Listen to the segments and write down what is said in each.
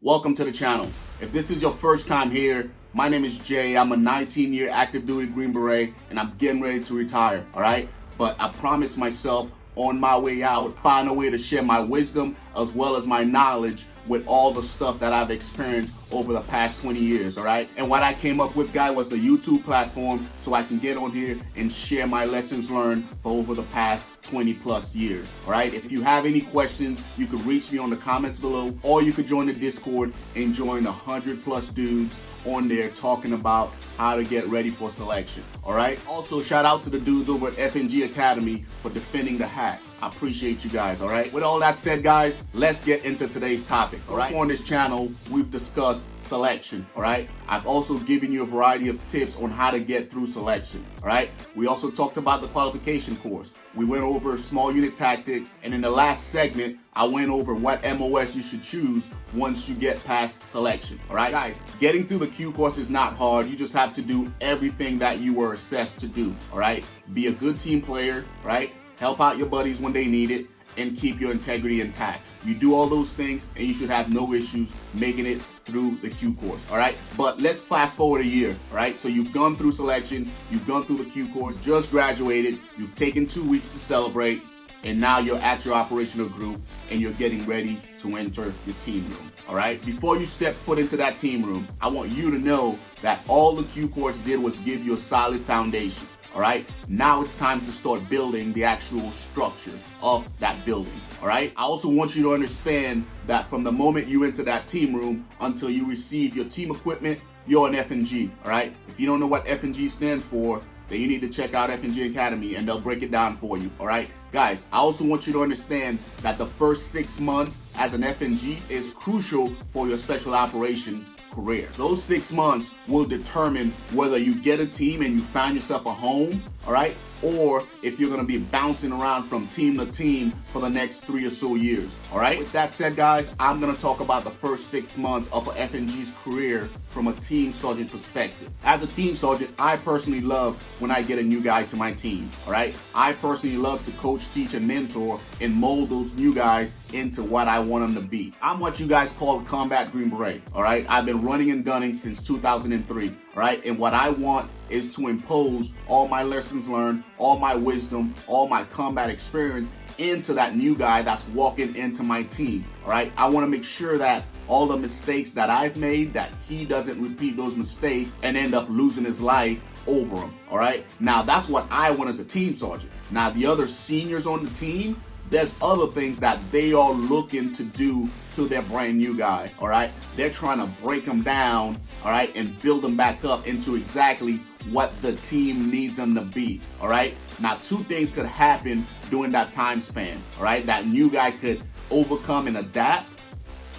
welcome to the channel. If this is your first time here, my name is Jay. I'm a 19-year active duty Green Beret and I'm getting ready to retire, all right? But I promised myself on my way out, I would find a way to share my wisdom as well as my knowledge with all the stuff that I've experienced over the past 20 years, all right? And what I came up with, guys, was the YouTube platform so I can get on here and share my lessons learned for over the past 20 plus years, all right? If you have any questions, you can reach me on the comments below, or you could join the Discord and join 100 plus dudes on there talking about how to get ready for selection, all right? Also, shout out to the dudes over at FNG Academy for defending the hat. I appreciate you guys, all right? With all that said, guys, let's get into today's topic, all right? On this channel, we've discussed selection, all right? I've also given you a variety of tips on how to get through selection, all right? We also talked about the qualification course. We went over small unit tactics, and in the last segment, I went over what MOS you should choose once you get past selection, all right? Guys, getting through the Q course is not hard. You just have to do everything that you were assessed to do, all right? Be a good team player, right? Help out your buddies when they need it, and keep your integrity intact. You do all those things and you should have no issues making it through the Q course, all right? But let's fast forward a year, all right? So you've gone through selection, you've gone through the Q course, just graduated, you've taken 2 weeks to celebrate, and now you're at your operational group and you're getting ready to enter your team room, all right? Before you step foot into that team room, I want you to know that all the Q course did was give you a solid foundation. All right, now it's time to start building the actual structure of that building. All right, I also want you to understand that from the moment you enter that team room until you receive your team equipment, you're an FNG. All right, if you don't know what FNG stands for, then you need to check out FNG Academy and they'll break it down for you. All right, guys, I also want you to understand that the first 6 months as an FNG is crucial for your special operation career. Those 6 months will determine whether you get a team and you find yourself a home, all right, or if you're going to be bouncing around from team to team for the next 3 or so years, all right? With that said, guys, I'm going to talk about the first 6 months of an FNG's career from a team sergeant perspective. As a team sergeant, I personally love when I get a new guy to my team, all right? I personally love to coach, teach, and mentor and mold those new guys into what I want them to be. I'm what you guys call a combat Green Beret, all right? I've been running and gunning since 2003, all right? And what I want is to impose all my lessons learned, all my wisdom, all my combat experience into that new guy that's walking into my team, all right? I want to make sure that all the mistakes that I've made, that he doesn't repeat those mistakes and end up losing his life over them, all right? Now, that's what I want as a team sergeant. Now, the other seniors on the team, there's other things that they are looking to do to their brand new guy, all right? They're trying to break them down, all right, and build them back up into exactly what the team needs them to be, all right? Now, 2 things could happen during that time span, all right? That new guy could overcome and adapt,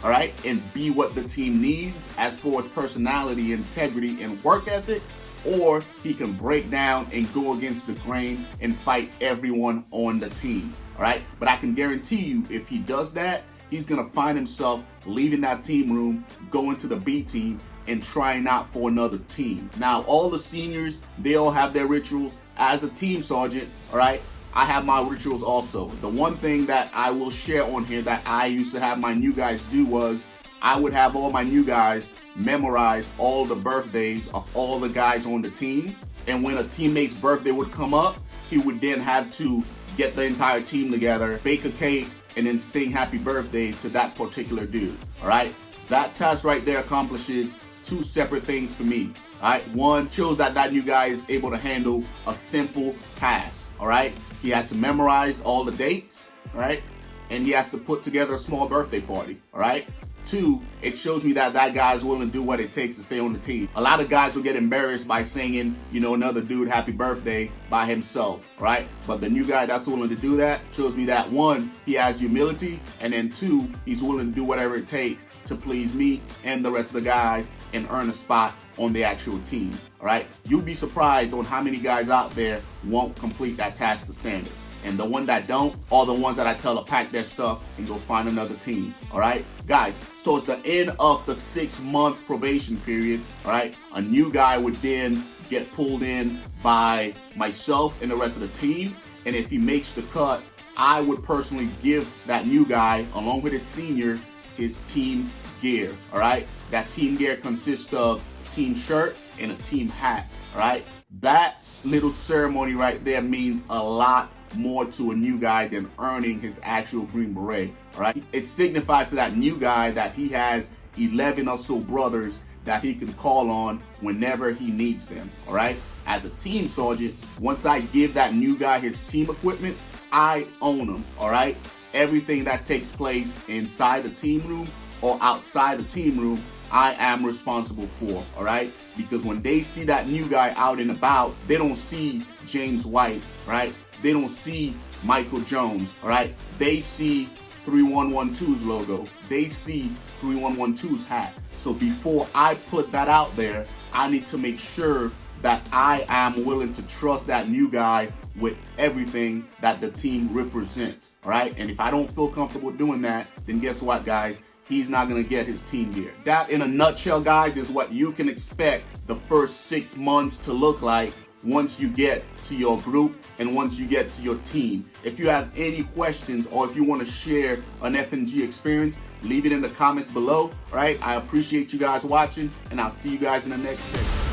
all right, and be what the team needs as far as personality, integrity, and work ethic, or he can break down and go against the grain and fight everyone on the team, all right? But I can guarantee you, if he does that, he's gonna find himself leaving that team room, going to the B team, and trying out for another team. Now, all the seniors, they all have their rituals. As a team sergeant, all right, I have my rituals also. The one thing that I will share on here that I used to have my new guys do was I would have all my new guys memorize all the birthdays of all the guys on the team. And when a teammate's birthday would come up, he would then have to get the entire team together, bake a cake, and then sing happy birthday to that particular dude, all right? That task right there accomplishes 2 separate things for me, all right? One, shows that that new guy is able to handle a simple task, all right? He has to memorize all the dates, all right? And he has to put together a small birthday party, all right? 2, it shows me that that guy is willing to do what it takes to stay on the team. A lot of guys will get embarrassed by singing, you know, another dude happy birthday by himself, right? But the new guy that's willing to do that shows me that 1, he has humility, and then 2, he's willing to do whatever it takes to please me and the rest of the guys and earn a spot on the actual team, all right? You'll be surprised on how many guys out there won't complete that task to standards. And the one that don't are the ones that I tell to pack their stuff and go find another team, all right? Guys, so it's the end of the 6-month probation period, all right? A new guy would then get pulled in by myself and the rest of the team. And if he makes the cut, I would personally give that new guy, along with his senior, his team gear, all right? That team gear consists of a team shirt and a team hat, all right? That little ceremony right there means a lot more to a new guy than earning his actual Green Beret, all right? It signifies to that new guy that he has 11 or so brothers that he can call on whenever he needs them, all right? As a team sergeant, once I give that new guy his team equipment, I own him, all right? Everything that takes place inside the team room or outside the team room, I am responsible for, all right? Because when they see that new guy out and about, they don't see James White, right? They don't see Michael Jones, all right? They see 3112's logo. They see 3112's hat. So before I put that out there, I need to make sure that I am willing to trust that new guy with everything that the team represents, all right? And if I don't feel comfortable doing that, then guess what, guys? He's not gonna get his team gear. That, in a nutshell, guys, is what you can expect the first 6 months to look like once you get to your group and once you get to your team. If you have any questions or if you want to share an FNG experience, leave it in the comments below, all right? I appreciate you guys watching, and I'll see you guys in the next video.